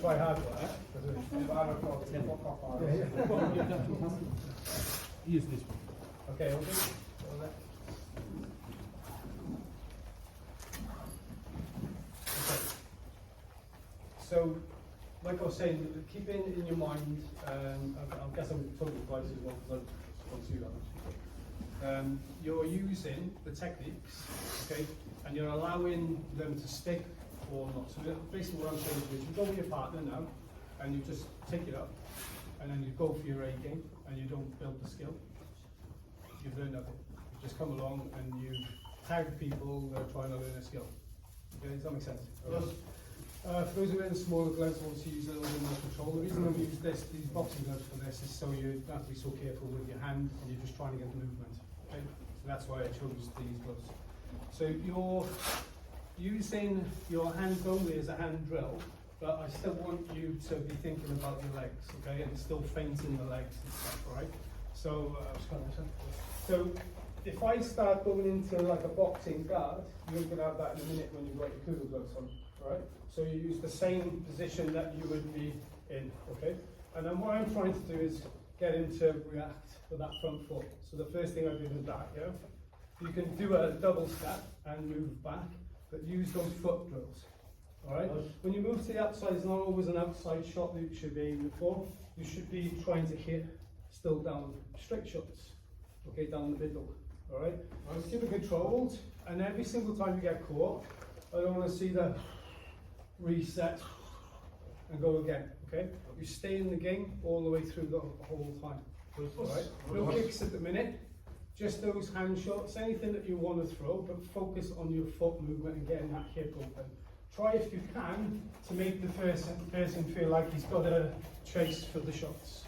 try hard for that. Use this one. Okay, okay. So, like I was saying, keep in your mind, I guess I'm talking twice as well because I want to do that. You're using the techniques, okay, and you're allowing them to stick or not. So basically what I'm saying is you go with your partner now, and you just take it up, and then you go for your A game, and you don't build the skill. You've learned nothing. You just come along and you tag people that are trying to learn a skill. Okay, does that make sense? Yes. For those who are in smaller gloves, obviously use a little bit more control. The reason I've used these boxing gloves for this is so you don't have to be so careful with your hand and you're just trying to get the movement. Okay? So that's why I chose these gloves. So you're using your hands only as a hand drill, but I still want you to be thinking about your legs, okay, and still feinting the legs and stuff, right? So, so if I start going into like a boxing guard, you're going to have that in a minute when you've got your KUDO gloves on, right? So you use the same position that you would be in, okay? And then what I'm trying to do is get him to react with that front foot. So the first thing I did is that, yeah? You can do a double step and move back, but use those foot drills. Alright? When you move to the outside, it's not always an outside shot that you should be aiming for. You should be trying to hit still down straight shots. Okay, down the middle. Alright? Just keep it controlled, and every single time you get caught, I don't want to see the reset and go again. Okay? You stay in the game all the way through the whole time. Alright? No kicks at the minute. Just those hand shots, anything that you want to throw, but focus on your foot movement and getting that hip open. Try if you can to make the first person feel like he's got a chase for the shots.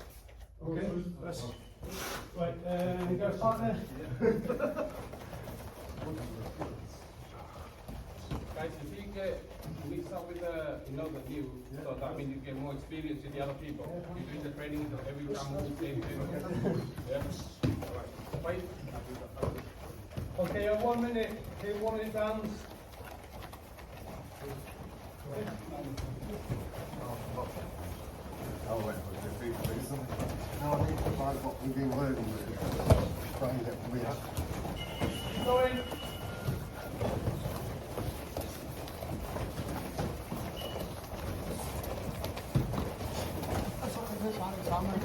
Okay? That's, right, you got a partner? Guys, if you mix up with the new, so that means you get more experience with the other people. You're doing the training so every time we same thing. Yeah. All right. Wait. Okay, 1 minute. Okay, 1 minute downs. Oh, wait, but if we do something. No, I think it's like what we've been learning with trying that we have. Going.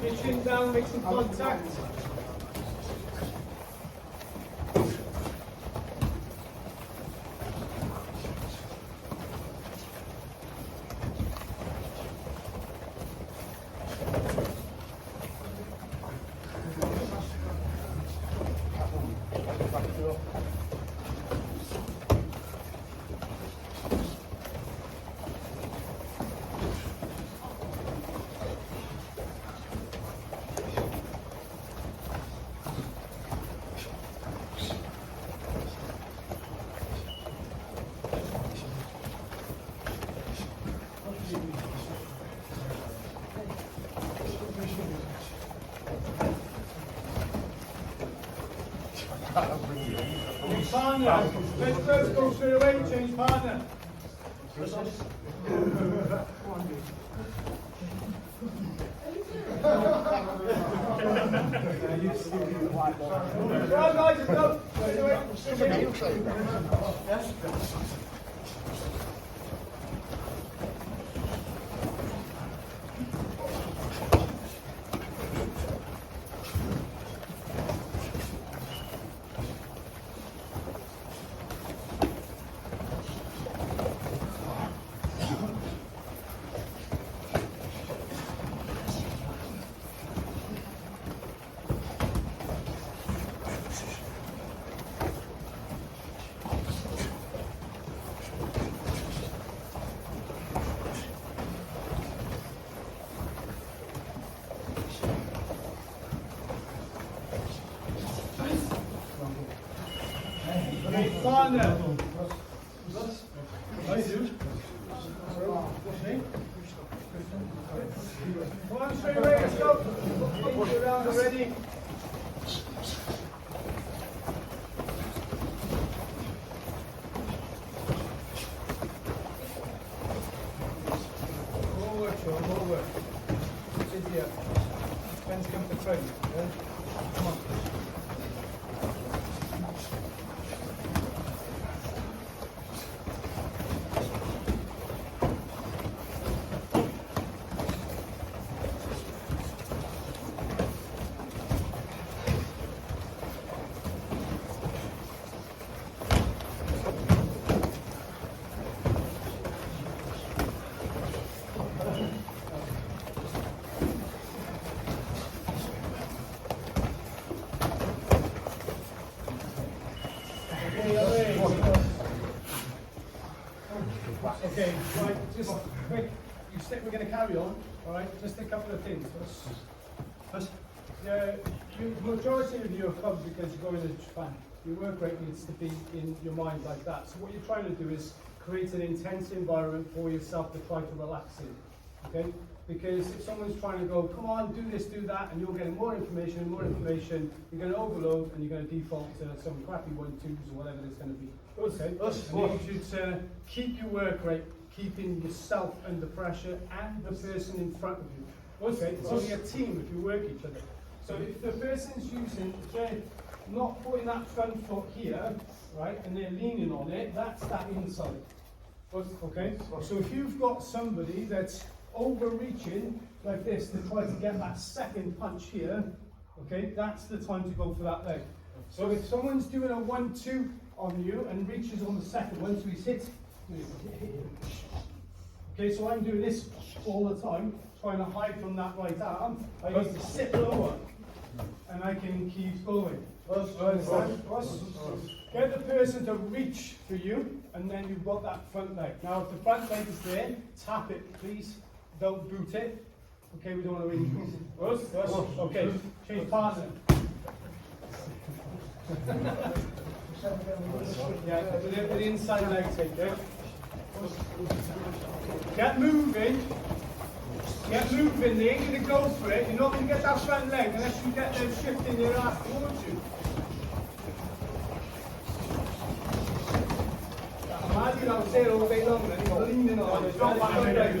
Get your chin down, make some contact. Partner, let's first go straight away, change partner. Well, guys, it's up. Partner. Come on, straight away, let's go. Around already. Forward, Ben's come to training. Yeah? Come on. Okay, right, just quick, we're going to carry on, alright, just a couple of things. The majority of you have come because you're going to Japan. Your work rate needs to be in your mind like that. So what you're trying to do is create an intense environment for yourself to try to relax in, okay? Because if someone's trying to go, come on, do this, do that, and you're getting more information, you're going to overload and you're going to default to some crappy 1-2s or whatever it's going to be. Okay, and you should keep your work rate, keeping yourself under pressure and the person in front of you. Okay, it's only a team if you work each other. So if the person's if they're not putting that front foot here, right, and they're leaning on it, that's that inside. Okay, so if you've got somebody that's overreaching like this to try to get that second punch here, okay, that's the time to go for that leg. So if someone's doing a 1-2 on you and reaches on the second one, so he's hit. Okay, so I'm doing this all the time, trying to hide from that right arm. I need to sit lower and I can keep going. Get the person to reach for you, and then you've got that front leg. Now, if the front leg is there, tap it, please. Don't boot it. Okay, we don't want to injure it. Okay, change partner. Yeah, with the inside leg take, okay? Get moving. Get moving, they ain't going to go for it. You're not going to get that front leg unless you get them shifting your ass towards you. Imagine I was there all day long and he's leaning on it. Drop my leg.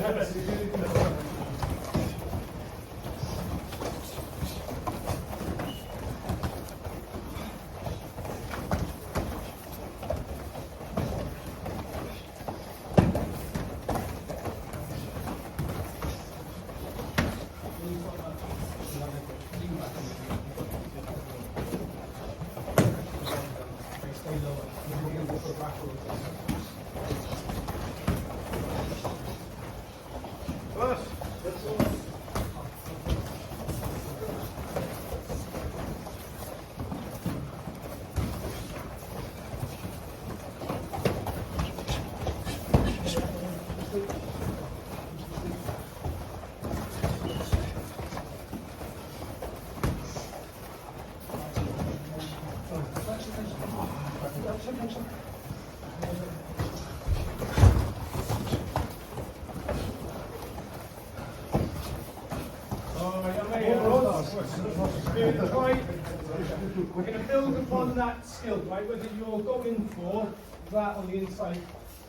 We're going to build upon that skill, right? Whether you're going for that on the inside,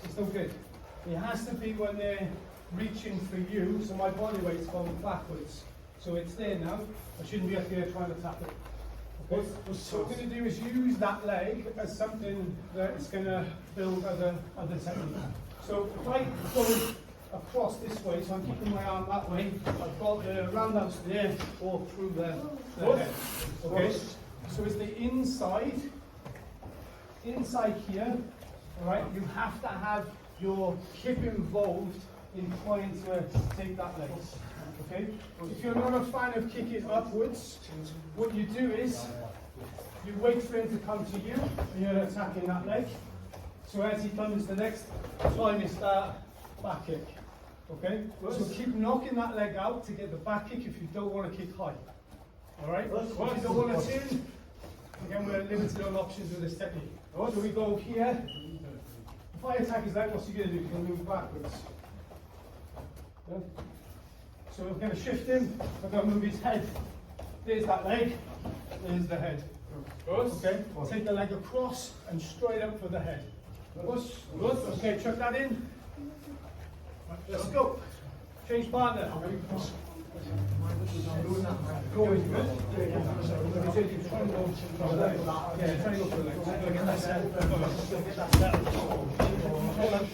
it's still good. It has to be when they're reaching for you, so my body weight's going backwards. So it's there now, I shouldn't be up here trying to tap it. Okay? So what we're going to do is use that leg as something that is going to build other techniques. So if I go across this way, so I'm keeping my arm that way, I've got the roundhouse there or through the head. Okay? So it's the inside here, alright, you have to have your hip involved in trying to take that leg. Okay? If you're not a fan of kicking upwards, what you do is you wait for him to come to you and you're attacking that leg. So as he comes, the next time is that back kick. Okay? So keep knocking that leg out to get the back kick if you don't want to kick high. Alright? If you don't want to turn, again we're limited on options with this technique. So we go here. If I attack his leg, what's he going to do? He's going to move backwards. Yeah? So we're going to shift him, we're going to move his head. There's that leg, there's the head. Okay? Take the leg across and straight up for the head. Okay, chuck that in. Let's go. Change partner. Go is good. So try and go for the legs. Yeah, try and go for the legs. Get that set. Hold on.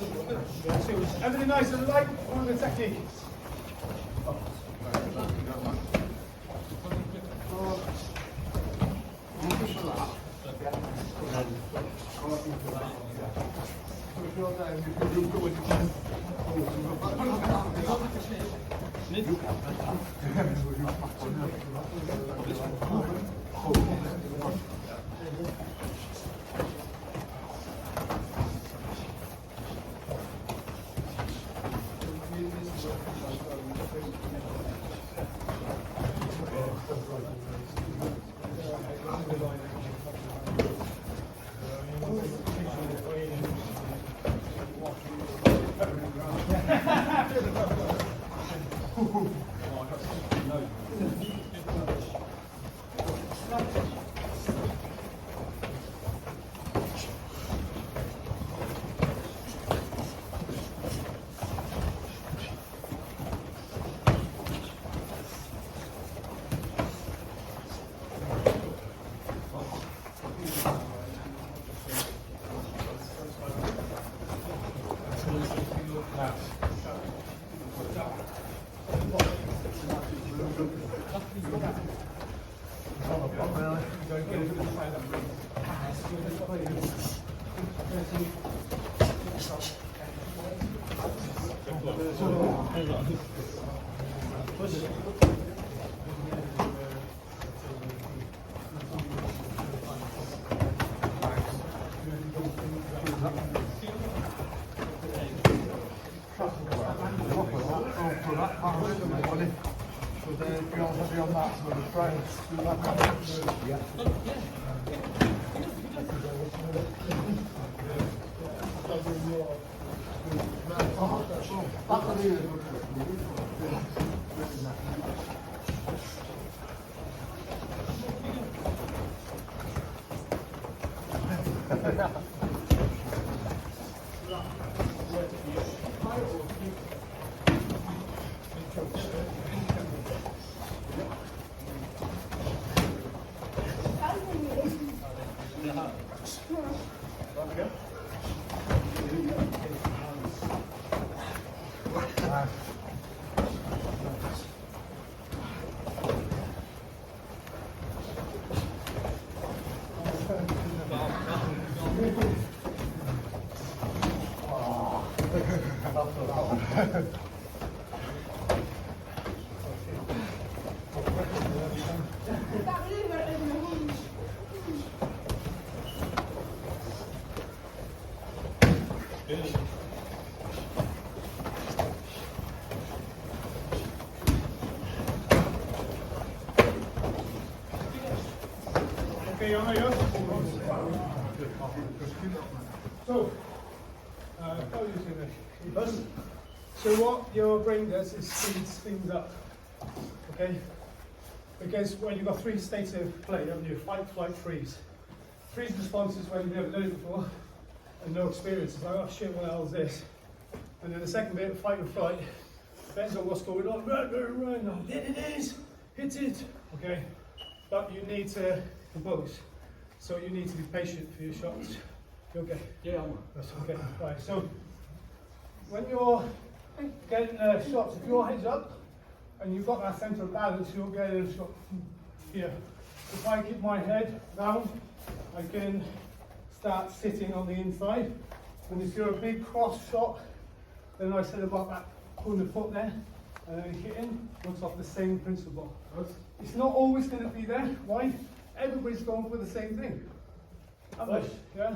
So everything nice and light on the technique. Okay, on yours. So, so what your brain does is speeds things up, okay? Because when you've got three states of play, haven't you? Fight, flight, freeze. Freeze response is when you've never done it before and no experience. It's like, oh shit, what the hell is this? And then the second bit, fight and flight, depends on what's going on. Run, run, run. Oh, there it is. Hit it. Okay? But you need to compose. So you need to be patient for your shots. You okay? Yeah, That's okay. Right. So when you're getting shots, if your head's up and you've got that centre of balance, you'll get a shot here. If I keep my head down, I can start sitting on the inside. And if you're a big cross shot, then I said about that pulling the foot there and then hitting, looks off the same principle. It's not always going to be there. Why? Everybody's going for the same thing. Yeah?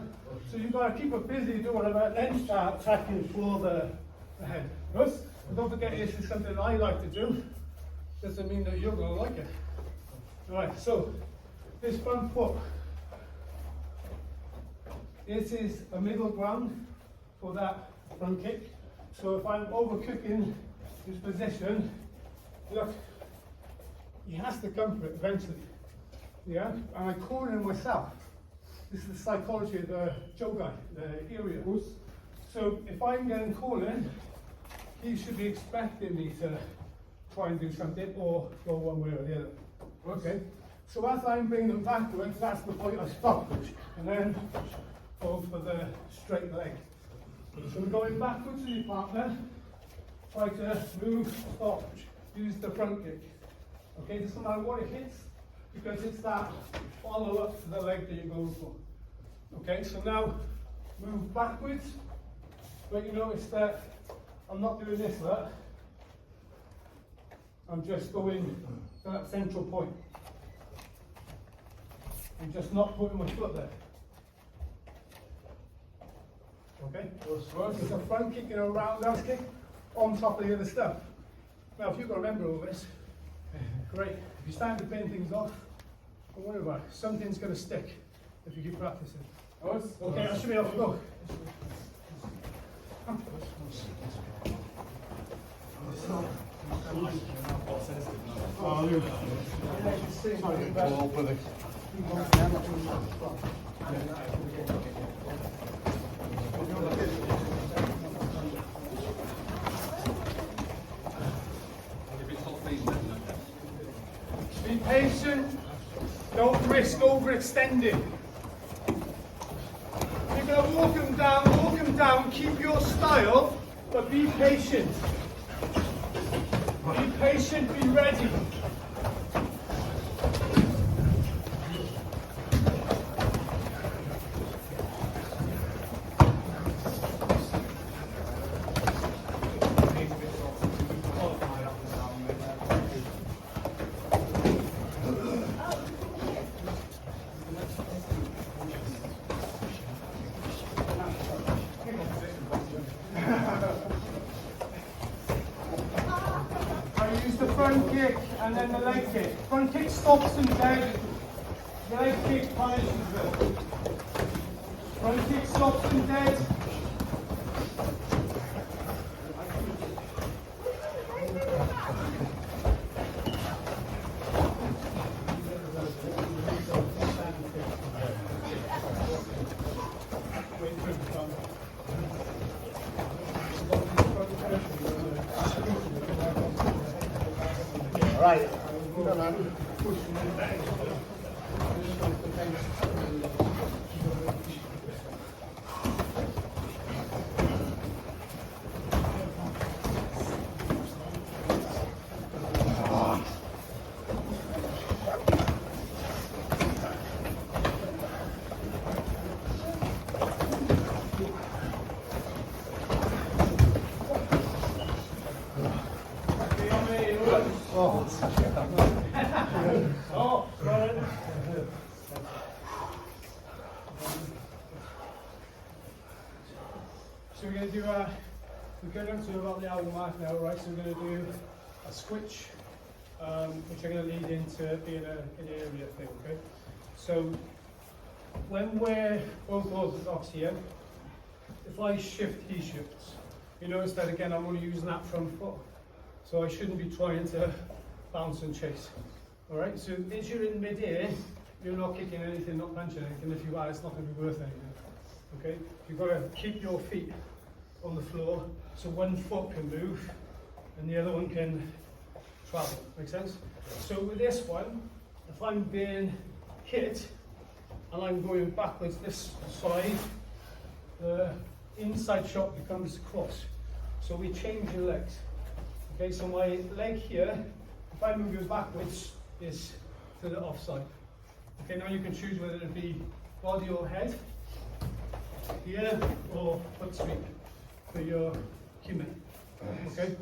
So you've got to keep it busy doing it, then start attacking for the head. And don't forget, this is something I like to do. Doesn't mean that you're going to like it. Right, so this front foot. This is a middle ground for that front kick. So if I'm overcooking this position, look, he has to come for it eventually. Yeah? And I corner myself. This is the psychology of the Joe guy, the area. So if I'm getting cornered, he should be expecting me to try and do something or go one way or the other. Okay, so as I'm bringing them backwards, that's the point I stop, and then go for the straight leg. So we're going backwards with your partner, try to move, stop, use the front kick. Okay, doesn't matter what it hits, because it's that follow up to the leg that you're going for. Okay, so now move backwards, but you notice that I'm not doing this, look. I'm just going to that central point. I'm just not putting my foot there. Okay? It's a front kick and a roundhouse kick on top of the other stuff. Now, if you've got to remember all this, great. If you start to bend things off, don't worry about it. Something's going to stick if you keep practicing. Okay, I should be able to go. Be patient, don't risk overextending. You're going to walk them down, keep your style, but be patient. Be patient, be ready. Use the front kick and then the leg kick. Front kick stops them dead. The leg kick punishes them. Front kick stops them dead. Right. Come on. Oh, right. So we're going to do we're going to about the hour mark now, right? So we're going to do a switch, which are going to lead into being an area thing, okay? So when we're both orthodox here, if I shift, he shifts. You notice that again, I'm only using that front foot. So I shouldn't be trying to bounce and chase. All right, so as you're in mid-air, you're not kicking anything, not punching anything. If you are, it's not going to be worth anything. Okay, you've got to keep your feet on the floor so one foot can move and the other one can travel. Make sense? So with this one, if I'm being hit and I'm going backwards this side, the inside shot becomes cross. So we change your legs. Okay, so my leg here, if I move it backwards, is to the offside. Okay, now you can choose whether it be body or head, here, or foot sweep for your human. Okay,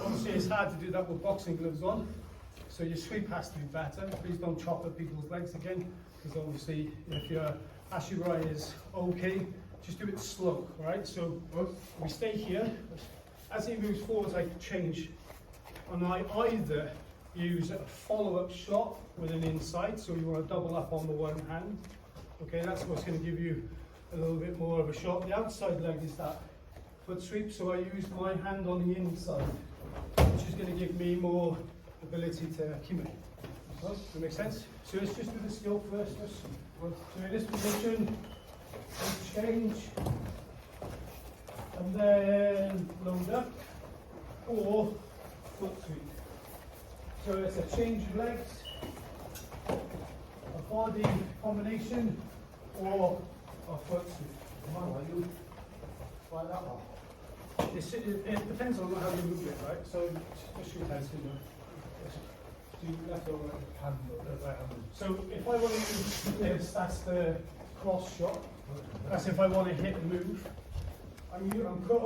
obviously it's hard to do that with boxing gloves on, so your sweep has to be better. Please don't chop at people's legs again, because obviously if your ashirai is okay, just do it slow, right? So we stay here. As he moves forward, I change, and I either use a follow-up shot with an inside, so you want to double up on the one hand. Okay, that's what's going to give you a little bit more of a shot. The outside leg is that foot sweep, so I use my hand on the inside, which is going to give me more ability to accumulate. Does that make sense? So let's just do the skill first. So in this position, we change, and then load up, or foot sweep. So it's a change of legs, a body combination, or a foot sweep. Come on, you like that one? It depends on how you move it, right? So just your hands, you know. Do left or right hand or right hand. So if I want to use this, that's the cross shot. That's if I want to hit and move. I'm cut